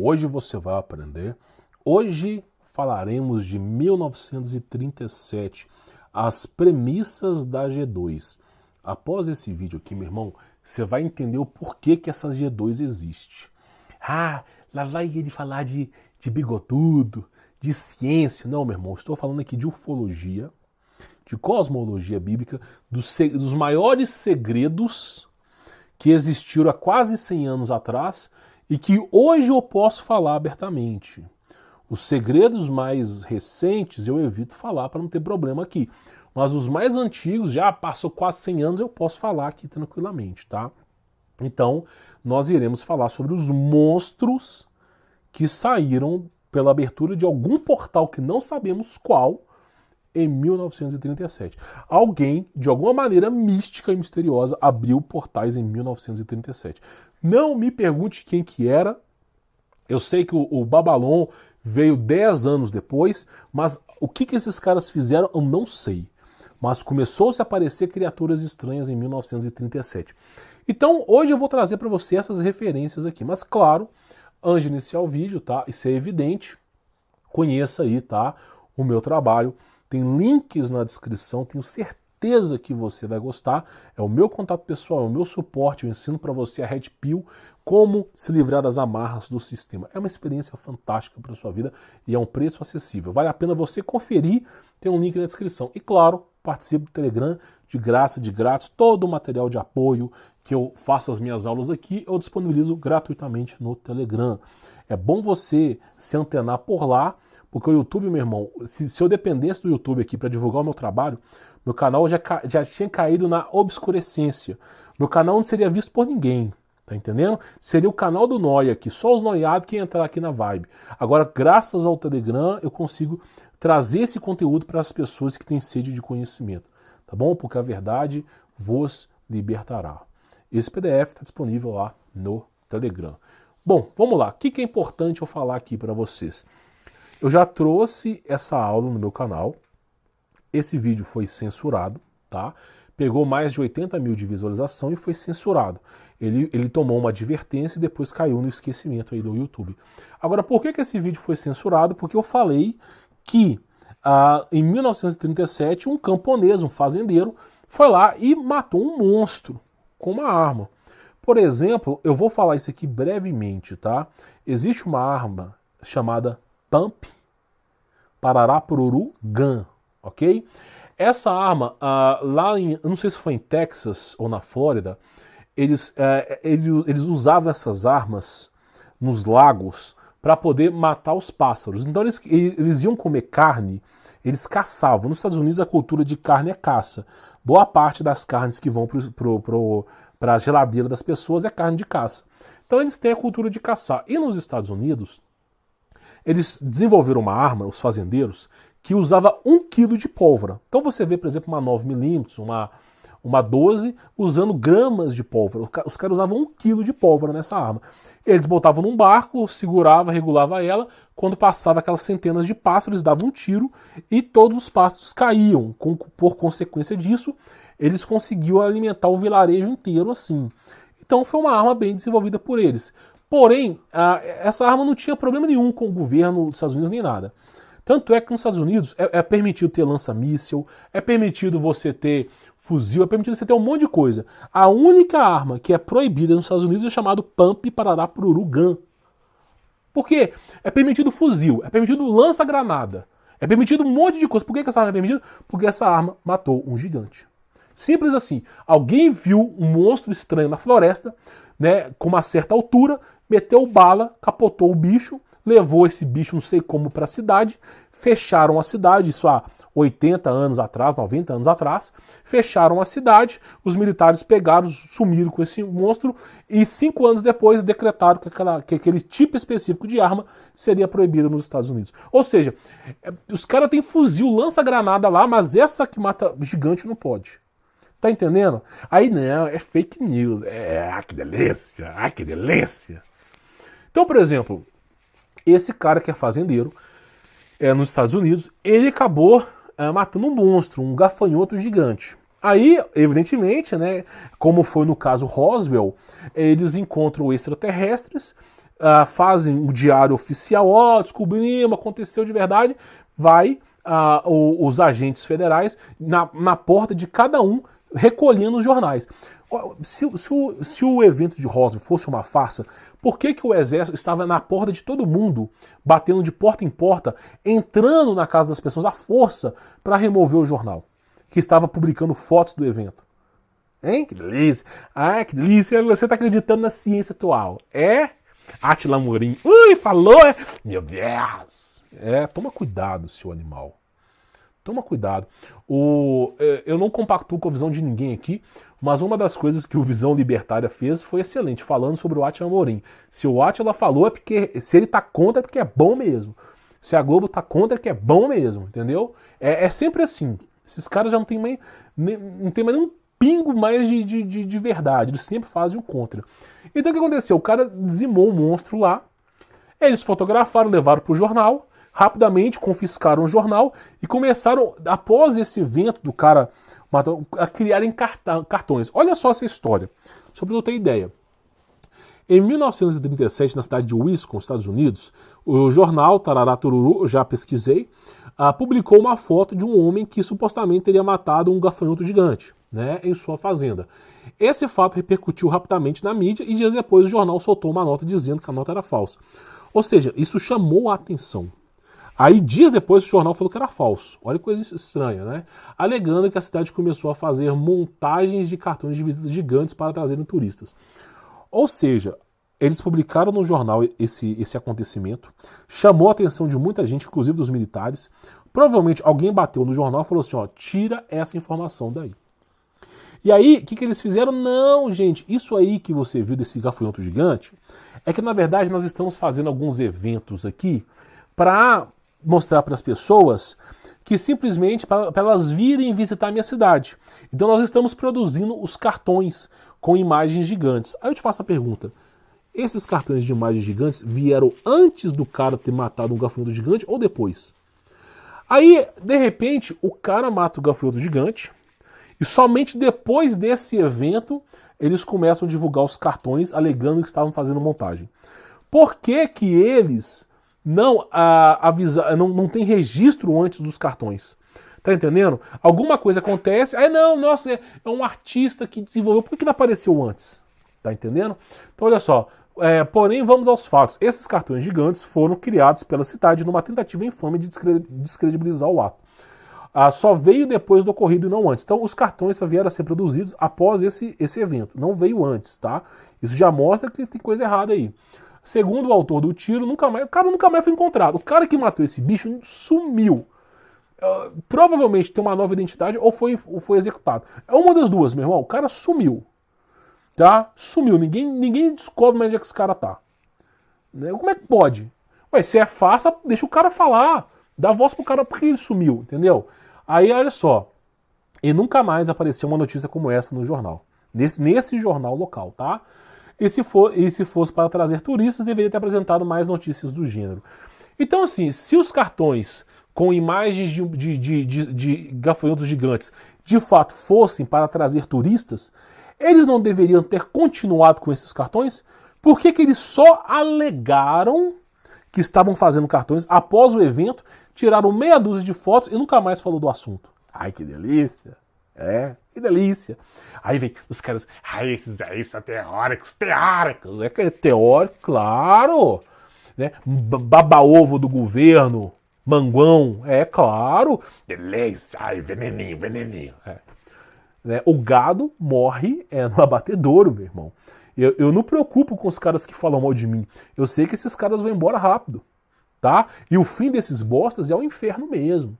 Hoje você vai aprender. Hoje falaremos de 1937, as premissas da G2. Após esse vídeo aqui, meu irmão, você vai entender o porquê que essa G2 existe. Ah, lá vai ele falar de bigodudo, de ciência. Não, meu irmão, estou falando aqui de ufologia, de cosmologia bíblica, dos maiores segredos que existiram há quase 100 anos atrás e que hoje eu posso falar abertamente. Os segredos mais recentes eu evito falar para não ter problema aqui. Mas os mais antigos, já passou quase 100 anos, eu posso falar aqui tranquilamente, tá? Então, nós iremos falar sobre os monstros que saíram pela abertura de algum portal que não sabemos qual, em 1937. Alguém, de alguma maneira mística e misteriosa, abriu portais em 1937. Não me pergunte quem que era. Eu sei que o Babylon veio 10 anos depois, mas o que esses caras fizeram eu não sei. Mas começou-se a aparecer criaturas estranhas em 1937. Então, hoje eu vou trazer para você essas referências aqui. Mas, claro, antes de iniciar o vídeo, tá? Isso é evidente. Conheça aí, tá? O meu trabalho. Tem links na descrição, tenho certeza que você vai gostar. É o meu contato pessoal, é o meu suporte, eu ensino para você a Red Pill, como se livrar das amarras do sistema. É uma experiência fantástica para a sua vida e é um preço acessível. Vale a pena você conferir, tem um link na descrição. E claro, participe do Telegram, de graça, de grátis, todo o material de apoio que eu faço as minhas aulas aqui, eu disponibilizo gratuitamente no Telegram. É bom você se antenar por lá, porque o YouTube, meu irmão, se eu dependesse do YouTube aqui para divulgar o meu trabalho, meu canal já tinha caído na obscurecência. Meu canal não seria visto por ninguém, tá entendendo? Seria o canal do Noia aqui, só os noiados que iam entrar aqui na vibe. Agora, graças ao Telegram, eu consigo trazer esse conteúdo para as pessoas que têm sede de conhecimento, tá bom? Porque a verdade vos libertará. Esse PDF está disponível lá no Telegram. Bom, vamos lá. O que é importante eu falar aqui para vocês? Eu já trouxe essa aula no meu canal. Esse vídeo foi censurado, tá? Pegou mais de 80 mil de visualização e foi censurado. Ele tomou uma advertência e depois caiu no esquecimento aí do YouTube. Agora, por que esse vídeo foi censurado? Porque eu falei que em 1937 um camponês, um fazendeiro, foi lá e matou um monstro com uma arma. Por exemplo, eu vou falar isso aqui brevemente, tá? Existe uma arma chamada Pump Parará Pururu Gun, ok? Essa arma, eu não sei se foi em Texas ou na Flórida, eles usavam essas armas nos lagos para poder matar os pássaros. Então eles iam comer carne, eles caçavam. Nos Estados Unidos a cultura de carne é caça. Boa parte das carnes que vão para a geladeira das pessoas é carne de caça. Então eles têm a cultura de caçar. E nos Estados Unidos, eles desenvolveram uma arma, os fazendeiros, que usava 1 kg de pólvora. Então você vê, por exemplo, uma 9mm, uma 12, usando gramas de pólvora. Os caras usavam 1 kg de pólvora nessa arma. Eles botavam num barco, segurava, regulava ela. Quando passava aquelas centenas de pássaros, eles davam um tiro e todos os pássaros caíam. Por consequência disso, eles conseguiam alimentar o vilarejo inteiro assim. Então foi uma arma bem desenvolvida por eles. Porém, essa arma não tinha problema nenhum com o governo dos Estados Unidos nem nada. Tanto é que nos Estados Unidos é permitido ter lança-míssil, é permitido você ter fuzil, é permitido você ter um monte de coisa. A única arma que é proibida nos Estados Unidos é chamado Pump Parará Pururu Gun. Por quê? É permitido fuzil, é permitido lança-granada, é permitido um monte de coisa. Por que essa arma é permitida? Porque essa arma matou um gigante. Simples assim. Alguém viu um monstro estranho na floresta, né, com uma certa altura, meteu bala, capotou o bicho, levou esse bicho não sei como para a cidade, fecharam a cidade, isso há 80 anos atrás, 90 anos atrás, fecharam a cidade, os militares pegaram, sumiram com esse monstro e 5 anos depois decretaram que aquele tipo específico de arma seria proibido nos Estados Unidos. Ou seja, os caras têm fuzil, lança-granada lá, mas essa que mata gigante não pode. Tá entendendo? Aí não, é fake news. Que delícia, que delícia. Então, por exemplo, esse cara que é fazendeiro nos Estados Unidos, ele acabou matando um monstro, um gafanhoto gigante. Aí, evidentemente, né, como foi no caso Roswell, eles encontram extraterrestres, fazem o diário oficial, descobrimos, aconteceu de verdade, vai os agentes federais na porta de cada um recolhendo os jornais. Se o evento de Roswell fosse uma farsa, por que o exército estava na porta de todo mundo, batendo de porta em porta, entrando na casa das pessoas à força para remover o jornal, que estava publicando fotos do evento? Hein? Que delícia! Ah, que delícia! Você está acreditando na ciência atual. É? Átila Amorim. Ui, falou! Meu Deus! Toma cuidado, seu animal. Toma cuidado. Eu não compactuo com a visão de ninguém aqui, mas uma das coisas que o Visão Libertária fez foi excelente, falando sobre o Átila Amorim. Se o Átila falou é porque, se ele tá contra é porque é bom mesmo. Se a Globo tá contra é porque é bom mesmo, entendeu? É sempre assim. Esses caras já não tem mais nenhum pingo mais de verdade, eles sempre fazem o contra. Então o que aconteceu? O cara dizimou o monstro lá, eles fotografaram, levaram pro jornal, rapidamente confiscaram o jornal e começaram, após esse evento do cara a criarem cartões. Olha só essa história, só para eu ter ideia. Em 1937, na cidade de Wisconsin, Estados Unidos, o jornal Tarará Tururu, eu já pesquisei, publicou uma foto de um homem que supostamente teria matado um gafanhoto gigante, né, em sua fazenda. Esse fato repercutiu rapidamente na mídia e dias depois o jornal soltou uma nota dizendo que a nota era falsa. Ou seja, isso chamou a atenção. Aí, dias depois, o jornal falou que era falso. Olha que coisa estranha, né? Alegando que a cidade começou a fazer montagens de cartões de visitas gigantes para trazerem turistas. Ou seja, eles publicaram no jornal esse acontecimento, chamou a atenção de muita gente, inclusive dos militares. Provavelmente alguém bateu no jornal e falou assim, ó, tira essa informação daí. E aí, o que eles fizeram? Não, gente, isso aí que você viu desse gafanhoto gigante, é que na verdade nós estamos fazendo alguns eventos aqui para mostrar para as pessoas que simplesmente para elas virem visitar a minha cidade. Então nós estamos produzindo os cartões com imagens gigantes. Aí eu te faço a pergunta, esses cartões de imagens gigantes vieram antes do cara ter matado um gafanhoto gigante ou depois? Aí, de repente, o cara mata o gafanhoto gigante e somente depois desse evento eles começam a divulgar os cartões alegando que estavam fazendo montagem. Por que que eles não tem registro antes dos cartões? Tá entendendo? Alguma coisa acontece, aí não, nossa, é um artista que desenvolveu, por que não apareceu antes? Tá entendendo? Então olha só, porém vamos aos fatos. Esses cartões gigantes foram criados pela cidade numa tentativa infame de descredibilizar o ato. Só veio depois do ocorrido e não antes. Então os cartões só vieram a ser produzidos após esse evento, não veio antes, tá? Isso já mostra que tem coisa errada aí. Segundo o autor do tiro, o cara nunca mais foi encontrado. O cara que matou esse bicho sumiu. Provavelmente tem uma nova identidade ou foi executado. É uma das duas, meu irmão. O cara sumiu. Tá? Sumiu. Ninguém descobre mais onde é que esse cara tá. Né? Como é que pode? Ué, se é fácil, deixa o cara falar. Dá voz pro cara porque ele sumiu, entendeu? Aí, olha só. E nunca mais apareceu uma notícia como essa no jornal. Nesse jornal local, tá? E se fosse para trazer turistas, deveria ter apresentado mais notícias do gênero. Então, assim, se os cartões com imagens de gafanhotos gigantes de fato fossem para trazer turistas, eles não deveriam ter continuado com esses cartões? Por que eles só alegaram que estavam fazendo cartões após o evento, tiraram meia dúzia de fotos e nunca mais falou do assunto? Ai, que delícia! Que delícia! Aí vem os caras, esses aí são teóricos. É que é teórico, claro. Né? Baba-ovo do governo, manguão, claro. Delícia, veneninho. Né? O gado morre no abatedouro, meu irmão. Eu não me preocupo com os caras que falam mal de mim. Eu sei que esses caras vão embora rápido, tá? E o fim desses bostas é o inferno mesmo.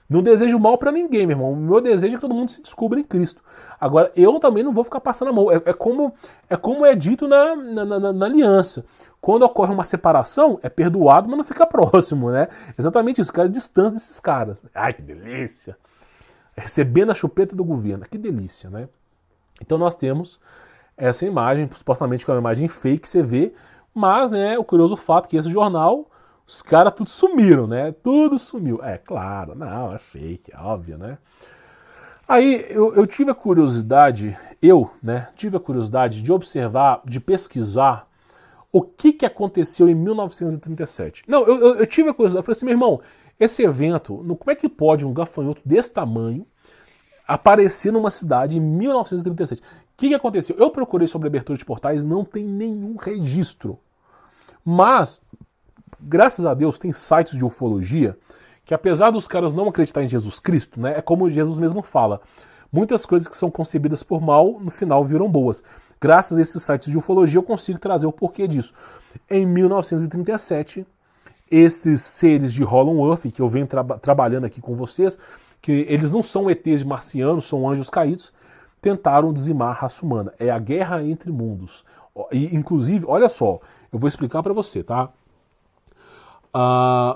Não desejo mal pra ninguém, meu irmão. O meu desejo é que todo mundo se descubra em Cristo. Agora, eu também não vou ficar passando a mão. É como é dito na aliança. Quando ocorre uma separação, é perdoado, mas não fica próximo, né? Exatamente isso, cara, distância desses caras. Ai, que delícia! Recebendo a chupeta do governo. Que delícia, né? Então nós temos essa imagem, supostamente que é uma imagem fake que você vê, mas, né, o curioso fato é que esse jornal, os caras tudo sumiram, né? Tudo sumiu. Claro, não, é fake, é óbvio, né? Aí eu tive a curiosidade, tive a curiosidade de observar, de pesquisar O que aconteceu em 1937? Não, eu tive a curiosidade, eu falei assim, meu irmão, esse evento, como é que pode um gafanhoto desse tamanho aparecer numa cidade em 1937? O que aconteceu? Eu procurei sobre abertura de portais, não tem nenhum registro. Mas, graças a Deus, tem sites de ufologia que, apesar dos caras não acreditarem em Jesus Cristo, né, é como Jesus mesmo fala, muitas coisas que são concebidas por mal, no final viram boas. Graças a esses sites de ufologia eu consigo trazer o porquê disso. Em 1937, esses seres de Hollow-Earth, que eu venho trabalhando aqui com vocês, que eles não são ETs marcianos, são anjos caídos, tentaram dizimar a raça humana. É a guerra entre mundos. E, inclusive, olha só, eu vou explicar para você, tá?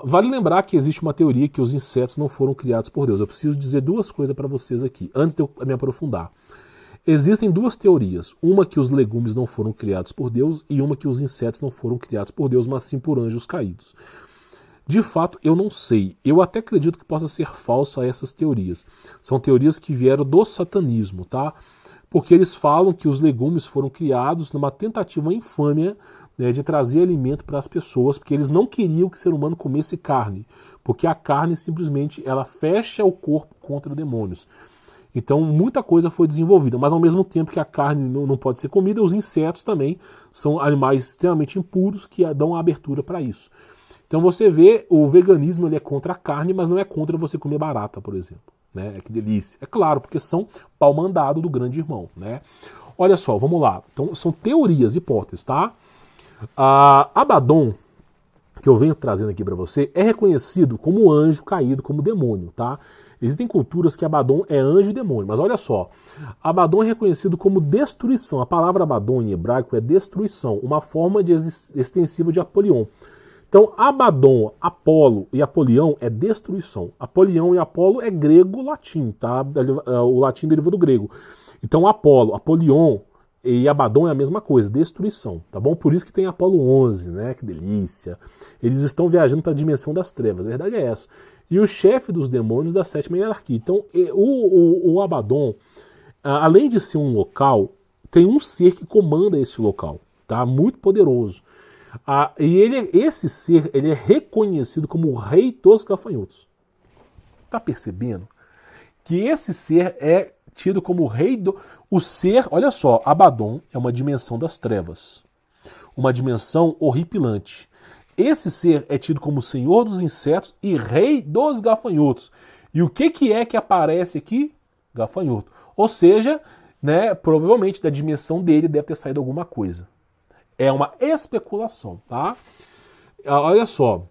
Vale lembrar que existe uma teoria que os insetos não foram criados por Deus. Eu preciso dizer duas coisas para vocês aqui, antes de eu me aprofundar. Existem duas teorias. Uma que os legumes não foram criados por Deus e uma que os insetos não foram criados por Deus, mas sim por anjos caídos. De fato, eu não sei. Eu até acredito que possa ser falso a essas teorias. São teorias que vieram do satanismo, tá? Porque eles falam que os legumes foram criados numa tentativa infâmia, né, de trazer alimento para as pessoas, porque eles não queriam que o ser humano comesse carne, porque a carne simplesmente ela fecha o corpo contra demônios. Então muita coisa foi desenvolvida, mas ao mesmo tempo que a carne não pode ser comida, os insetos também são animais extremamente impuros que dão abertura para isso. Então você vê, o veganismo ele é contra a carne, mas não é contra você comer barata, por exemplo. Né? Que delícia. É claro, porque são pau mandado do grande irmão. Né? Olha só, vamos lá. Então são teorias, hipóteses, tá? Abaddon, que eu venho trazendo aqui para você, é reconhecido como anjo caído, como demônio, tá? Existem culturas que Abaddon é anjo e demônio, mas olha só, Abaddon é reconhecido como destruição. A palavra Abaddon em hebraico é destruição, uma forma extensiva de Apolion. Então, Abaddon, Apolo e Apolião é destruição. Apolião e Apolo é grego-latim, tá? O latim deriva do grego. Então, Apolo, Apolion e Abaddon é a mesma coisa, destruição, tá bom? Por isso que tem Apolo 11, né? Que delícia. Eles estão viajando para a dimensão das trevas, a verdade é essa. E o chefe dos demônios da sétima hierarquia. Então, o Abaddon, além de ser um local, tem um ser que comanda esse local, tá? Muito poderoso. E esse ser ele é reconhecido como o rei dos gafanhotos. Tá percebendo? Que esse ser é tido como o rei do... O ser, olha só, Abaddon é uma dimensão das trevas. Uma dimensão horripilante. Esse ser é tido como senhor dos insetos e rei dos gafanhotos. E o que é que aparece aqui? Gafanhoto. Ou seja, né, provavelmente da dimensão dele deve ter saído alguma coisa. É uma especulação, tá? Olha só,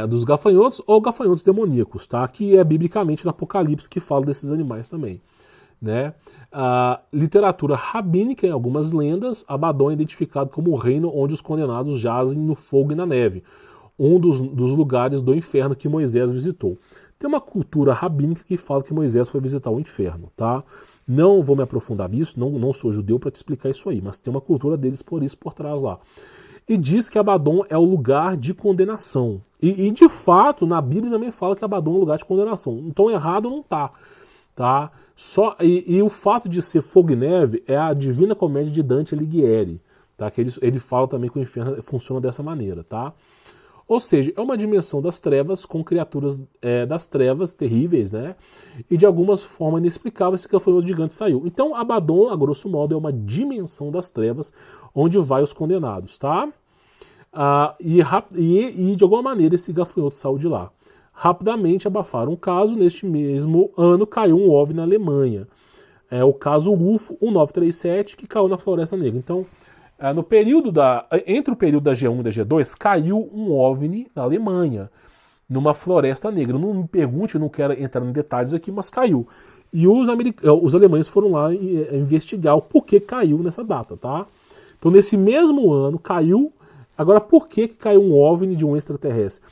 dos gafanhotos ou gafanhotos demoníacos, tá? Que é biblicamente no Apocalipse que fala desses animais também, né? A literatura rabínica, em algumas lendas, Abaddon é identificado como o reino onde os condenados jazem no fogo e na neve, um dos lugares do inferno que Moisés visitou. Tem uma cultura rabínica que fala que Moisés foi visitar o inferno, tá? Não vou me aprofundar nisso, não sou judeu para te explicar isso aí, mas tem uma cultura deles por trás lá. E diz que Abaddon é o lugar de condenação. E de fato, na Bíblia também fala que Abaddon é um lugar de condenação. Então errado não tá. E o fato de ser fogo e neve é a Divina Comédia de Dante Alighieri. Tá? Que ele fala também que o inferno funciona dessa maneira. Tá? Ou seja, é uma dimensão das trevas com criaturas das trevas terríveis, né? E de algumas formas inexplicáveis esse gafanhoto gigante saiu. Então Abaddon, a grosso modo, é uma dimensão das trevas onde vai os condenados, tá? E de alguma maneira esse gafanhoto saiu de lá. Rapidamente abafaram o caso, neste mesmo ano caiu um OVNI na Alemanha. É o caso UFO 1937 que caiu na Floresta Negra. Então, entre o período da G1 e da G2, caiu um OVNI na Alemanha, numa Floresta Negra. Não me pergunte, eu não quero entrar em detalhes aqui, mas caiu. E os alemães foram lá investigar o porquê caiu nessa data, tá? Então, nesse mesmo ano, caiu... Agora, por que caiu um OVNI de um extraterrestre?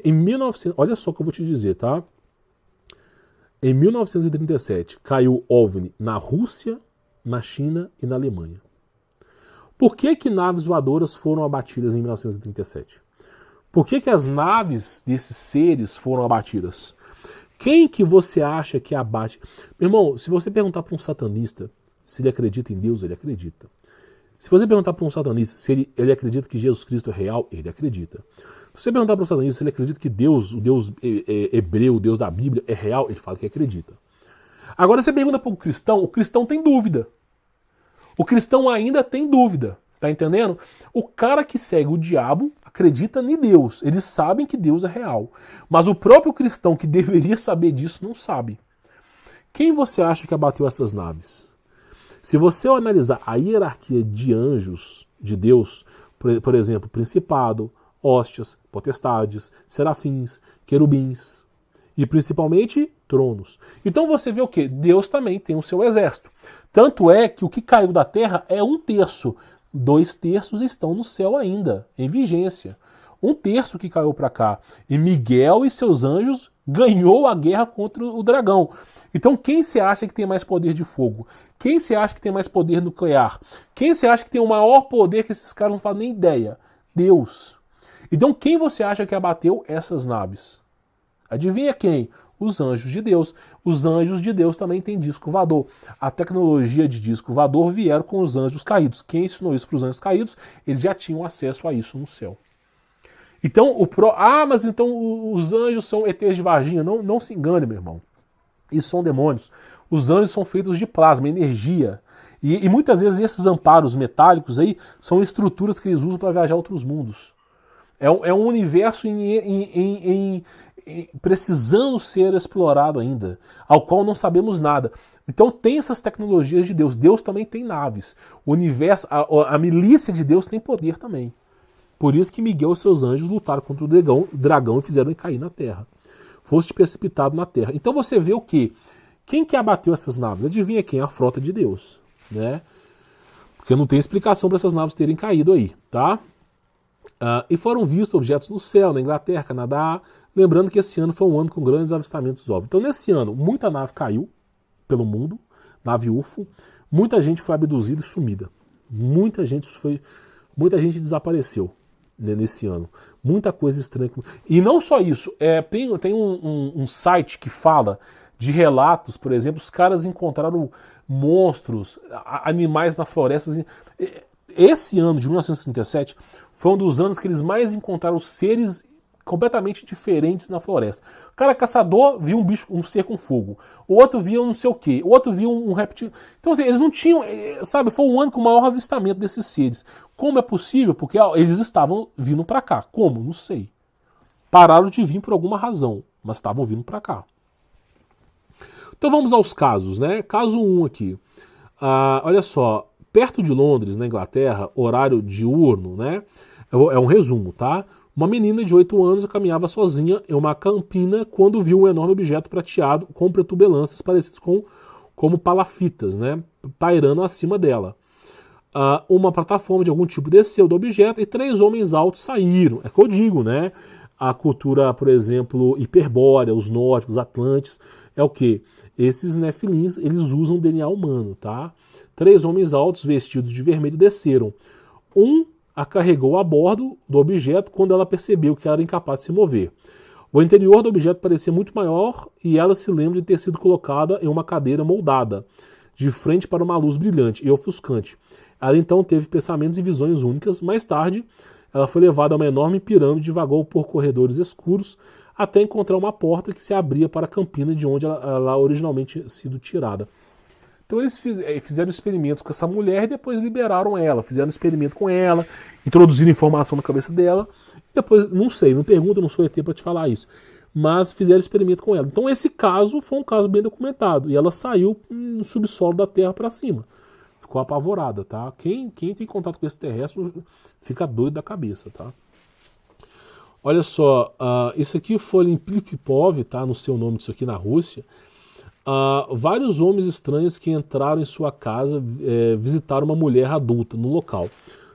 Em 1900... Olha só o que eu vou te dizer, tá? Em 1937, caiu OVNI na Rússia, na China e na Alemanha. Por que naves voadoras foram abatidas em 1937? Por que as naves desses seres foram abatidas? Quem que você acha que abate? Meu irmão, se você perguntar para um satanista se ele acredita em Deus, ele acredita. Se você perguntar para um satanista se ele acredita que Jesus Cristo é real, ele acredita. Se você perguntar para um satanista se ele acredita que Deus, o Deus hebreu, o Deus da Bíblia, é real, ele fala que acredita. Agora você pergunta para o cristão tem dúvida. O cristão ainda tem dúvida. Tá entendendo? O cara que segue o diabo acredita em Deus. Eles sabem que Deus é real. Mas o próprio cristão que deveria saber disso não sabe. Quem você acha que abateu essas naves? Se você analisar a hierarquia de anjos de Deus, por exemplo, principado, hóstias, potestades, serafins, querubins e principalmente tronos. Então você vê o quê? Deus também tem o seu exército. Tanto é que o que caiu da terra é 1/3. 2/3 estão no céu ainda, em vigência. 1/3 que caiu para cá. E Miguel e seus anjos ganhou a guerra contra o dragão. Então quem se acha que tem mais poder de fogo? Quem se acha que tem mais poder nuclear? Quem se acha que tem o maior poder que esses caras não fazem nem ideia? Deus. Então quem você acha que abateu essas naves? Adivinha quem? Os anjos de Deus. Os anjos de Deus também têm disco voador. A tecnologia de disco voador vieram com os anjos caídos. Quem ensinou isso para os anjos caídos? Eles já tinham acesso a isso no céu. Então, mas então os anjos são ETs de Varginha. Não se engane, meu irmão. Isso são demônios. Os anjos são feitos de plasma, energia. E muitas vezes esses amparos metálicos aí são estruturas que eles usam para viajar a outros mundos. É um universo precisando ser explorado ainda, ao qual não sabemos nada. Então tem essas tecnologias de Deus. Deus também tem naves. O universo, a milícia de Deus tem poder também. Por isso que Miguel e seus anjos lutaram contra o dragão e fizeram ele cair na terra. Foste precipitado na terra. Então você vê o quê? Quem que abateu essas naves? Adivinha quem? A frota de Deus, né? Porque não tem explicação para essas naves terem caído aí, tá? E foram vistos objetos no céu, na Inglaterra, Canadá. Lembrando que esse ano foi um ano com grandes avistamentos OVNI. Então nesse ano, muita nave caiu pelo mundo, nave UFO. Muita gente foi abduzida e sumida. Muita gente desapareceu, né, nesse ano. Muita coisa estranha. E não só isso, tem um site que fala de relatos, por exemplo, os caras encontraram monstros, animais na floresta. Esse ano de 1937 foi um dos anos que eles mais encontraram seres completamente diferentes na floresta. O cara caçador viu um bicho, um ser com fogo. O outro via um não sei o quê. O outro via um reptil. Então assim, eles não tinham, sabe, foi um ano com o maior avistamento desses seres. Como é possível? Porque eles estavam vindo para cá. Como? Não sei. Pararam de vir por alguma razão, mas estavam vindo para cá. Então vamos aos casos, né? Caso 1 aqui. Olha só, perto de Londres, na Inglaterra, horário diurno, né? É um resumo, tá? Uma menina de 8 anos caminhava sozinha em uma campina quando viu um enorme objeto prateado com protuberâncias parecidas como palafitas, né? Pairando acima dela. Uma plataforma de algum tipo desceu do objeto e 3 homens altos saíram. É o que eu digo, né? A cultura, por exemplo, hiperbórea, os nórdicos, atlantes, é o quê? Esses nefilins, eles usam DNA humano, tá? 3 homens altos vestidos de vermelho desceram. Um a carregou a bordo do objeto quando ela percebeu que ela era incapaz de se mover. O interior do objeto parecia muito maior e ela se lembra de ter sido colocada em uma cadeira moldada, de frente para uma luz brilhante e ofuscante. Ela então teve pensamentos e visões únicas. Mais tarde, ela foi levada a uma enorme pirâmide e vagou por corredores escuros até encontrar uma porta que se abria para a campina de onde ela originalmente tinha sido tirada. Então eles fizeram experimentos com essa mulher e depois liberaram ela, fizeram experimento com ela, introduziram informação na cabeça dela, e depois, não sei, não pergunta, não sou ET para te falar isso, mas fizeram experimento com ela. Então esse caso foi um caso bem documentado, e ela saiu no subsolo da Terra para cima. Ficou apavorada, tá? Quem tem contato com esse terrestre fica doido da cabeça, tá? Olha só, isso aqui foi em Plivkov, tá? No seu nome disso aqui na Rússia. Vários homens estranhos que entraram em sua casa visitaram uma mulher adulta no local.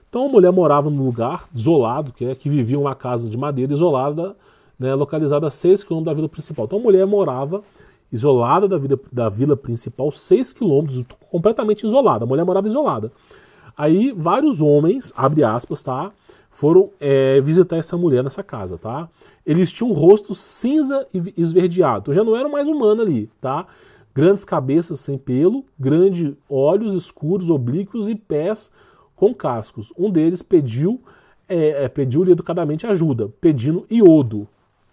Então a mulher morava num lugar isolado, que vivia em uma casa de madeira isolada, né, localizada a 6 km da vila principal. Então a mulher morava isolada da vila principal, 6 km, completamente isolada. A mulher morava isolada. Aí vários homens, abre aspas, tá, foram visitar essa mulher nessa casa, tá? Eles tinham um rosto cinza e esverdeado, já não eram mais humanos ali, tá? Grandes cabeças sem pelo, grandes olhos escuros, oblíquos e pés com cascos. Um deles pediu educadamente ajuda, pedindo iodo,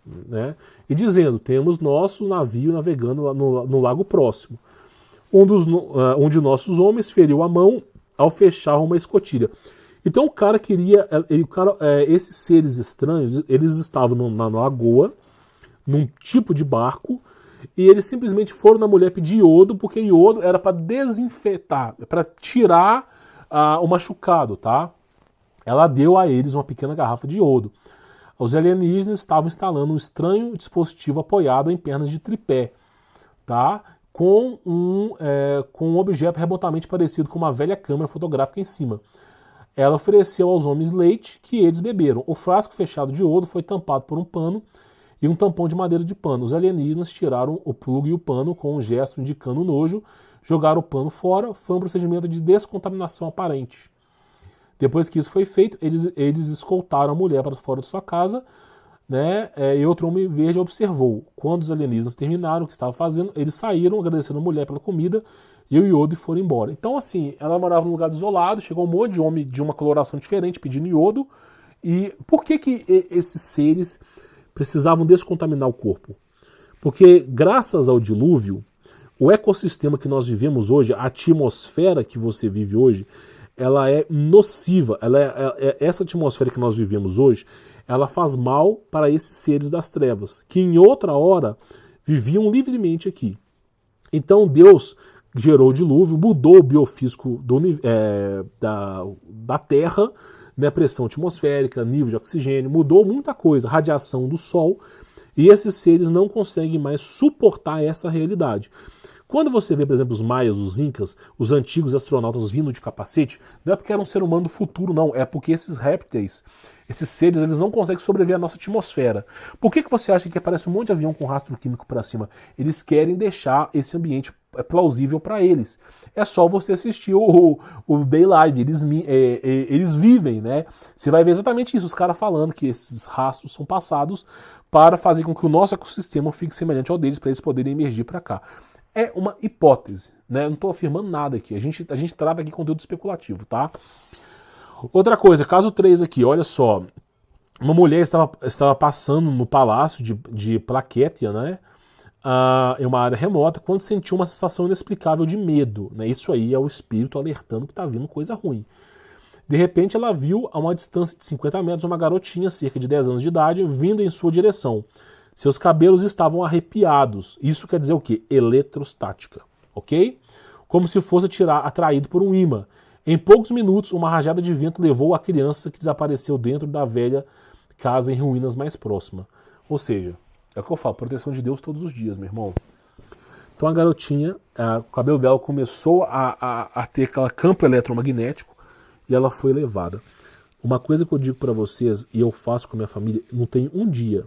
né? E dizendo, temos nosso navio navegando lá no lago próximo. Um de nossos homens feriu a mão ao fechar uma escotilha. Então o cara queria... esses seres estranhos, eles estavam na lagoa, num tipo de barco, e eles simplesmente foram na mulher pedir iodo, porque iodo era para desinfetar, para tirar o machucado, tá? Ela deu a eles uma pequena garrafa de iodo. Os alienígenas estavam instalando um estranho dispositivo apoiado em pernas de tripé, tá? Com um objeto remotamente parecido com uma velha câmera fotográfica em cima. Ela ofereceu aos homens leite, que eles beberam. O frasco fechado de iodo foi tampado por um pano e um tampão de madeira de pano. Os alienígenas tiraram o plugue e o pano com um gesto indicando nojo, jogaram o pano fora. Foi um procedimento de descontaminação aparente. Depois que isso foi feito, eles escoltaram a mulher para fora de sua casa, né? E outro homem verde observou. Quando os alienígenas terminaram o que estavam fazendo, eles saíram agradecendo a mulher pela comida e o iodo e foram embora. Então, assim, ela morava num lugar desolado, chegou um monte de homem de uma coloração diferente pedindo iodo. E por que esses seres precisavam descontaminar o corpo? Porque, graças ao dilúvio, o ecossistema que nós vivemos hoje, a atmosfera que você vive hoje, ela é nociva. Essa atmosfera que nós vivemos hoje, ela faz mal para esses seres das trevas, que em outra hora viviam livremente aqui. Então Deus gerou o dilúvio, mudou o biofísico da Terra, né, pressão atmosférica, nível de oxigênio, mudou muita coisa, radiação do Sol, e esses seres não conseguem mais suportar essa realidade. Quando você vê, por exemplo, os maias, os incas, os antigos astronautas vindo de capacete, não é porque era um ser humano do futuro, não. É porque esses répteis, esses seres, eles não conseguem sobreviver à nossa atmosfera. Por que você acha que aparece um monte de avião com rastro químico para cima? Eles querem deixar esse ambiente plausível para eles. É só você assistir o Day Live, eles vivem, né? Você vai ver exatamente isso, os caras falando que esses rastros são passados para fazer com que o nosso ecossistema fique semelhante ao deles, para eles poderem emergir para cá. É uma hipótese, né? Eu não estou afirmando nada aqui. A gente trata aqui conteúdo especulativo, tá? Outra coisa, caso 3 aqui, olha só. Uma mulher estava passando no palácio de Plaquétia, né? Em uma área remota, quando sentiu uma sensação inexplicável de medo, né? Isso aí é o espírito alertando que está vindo coisa ruim. De repente ela viu a uma distância de 50 metros uma garotinha, cerca de 10 anos de idade, vindo em sua direção. Seus cabelos estavam arrepiados. Isso quer dizer o quê? Eletrostática, ok? Como se fosse atraído por um imã. Em poucos minutos, uma rajada de vento levou a criança que desapareceu dentro da velha casa em ruínas mais próxima. Ou seja, é o que eu falo, proteção de Deus todos os dias, meu irmão. Então a garotinha, o cabelo dela começou a ter aquele campo eletromagnético e ela foi levada. Uma coisa que eu digo para vocês, e eu faço com a minha família, não tem um dia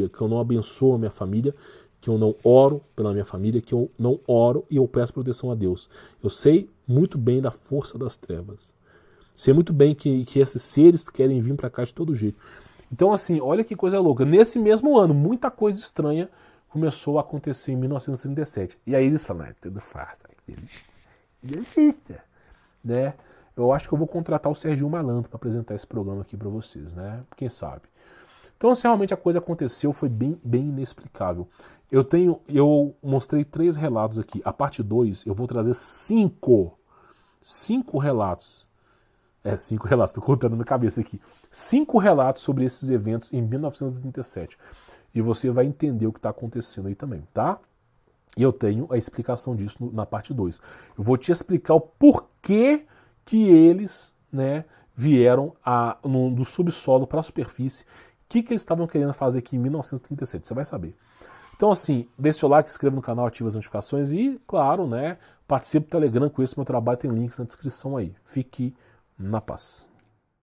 que eu não abençoo a minha família, que eu não oro pela minha família, que eu não oro e eu peço proteção a Deus. Eu sei muito bem da força das trevas. Sei muito bem que esses seres querem vir para cá de todo jeito. Então, assim, olha que coisa louca. Nesse mesmo ano, muita coisa estranha começou a acontecer em 1937. E aí eles falam, tudo fácil. Delícia. Né? Eu acho que eu vou contratar o Serginho Malandro para apresentar esse programa aqui para vocês, né? Quem sabe? Então, se realmente a coisa aconteceu, foi bem inexplicável. Eu mostrei 3 relatos aqui. A parte 2, eu vou trazer 5 relatos. 5 relatos, estou contando na cabeça aqui. 5 relatos sobre esses eventos em 1937. E você vai entender o que está acontecendo aí também, tá? E eu tenho a explicação disso na parte 2. Eu vou te explicar o porquê que eles, né, vieram do subsolo para a superfície. O que eles estavam querendo fazer aqui em 1937, você vai saber. Então, assim, deixe seu like, inscreva no canal, ative as notificações e, claro, né, participe do Telegram com esse meu trabalho, tem links na descrição aí. Fique na paz.